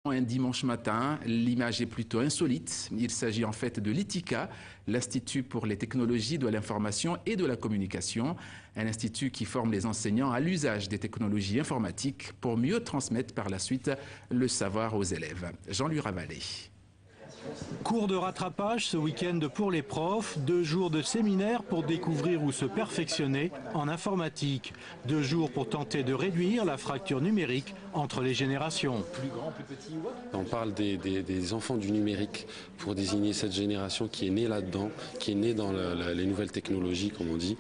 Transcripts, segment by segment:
Un dimanche matin, l'image est plutôt insolite. Il s'agit en fait de l'ITICA, l'Institut pour les technologies de l'information et de la communication, un institut qui forme les enseignants à l'usage des technologies informatiques pour mieux transmettre par la suite le savoir aux élèves. Jean-Louis Ravalé. Cours de rattrapage ce week-end pour les profs, 2 jours de séminaire pour découvrir ou se perfectionner en informatique. 2 jours pour tenter de réduire la fracture numérique entre les générations. On parle des enfants du numérique pour désigner cette génération qui est née là-dedans, qui est née dans les nouvelles technologies, comme on dit,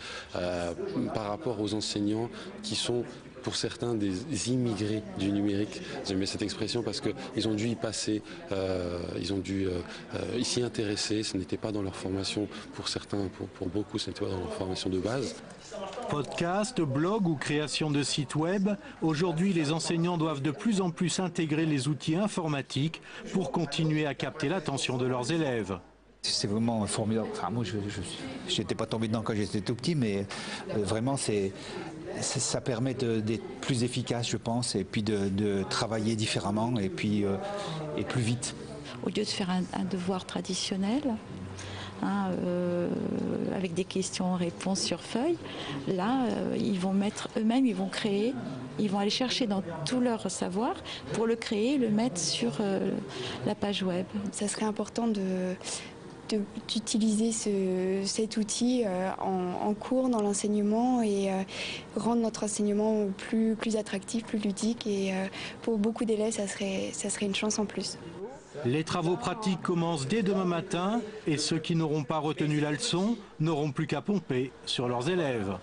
par rapport aux enseignants qui sont pour certains des immigrés du numérique. J'aime cette expression parce qu'ils ont dû y passer, ils ont dû s'y intéresser. Ce n'était pas dans leur formation, pour certains, pour beaucoup, ce n'était pas dans leur formation de base. Podcast, blog ou création de sites web, aujourd'hui les enseignants doivent de plus en plus intégrer les outils informatiques pour continuer à capter l'attention de leurs élèves. C'est vraiment formidable. Enfin, moi, je n'étais pas tombé dedans quand j'étais tout petit, mais vraiment, ça permet d'être plus efficace, je pense, et puis de travailler différemment et puis et plus vite. Au lieu de faire un devoir traditionnel, avec des questions-réponses sur feuille, là, ils vont mettre eux-mêmes, ils vont créer, ils vont aller chercher dans tout leur savoir pour le créer, le mettre sur la page web. Ça serait important d'utiliser cet outil en cours dans l'enseignement et rendre notre enseignement plus attractif, plus ludique, et pour beaucoup d'élèves ça serait une chance en plus. Les travaux pratiques commencent dès demain matin et ceux qui n'auront pas retenu la leçon n'auront plus qu'à pomper sur leurs élèves.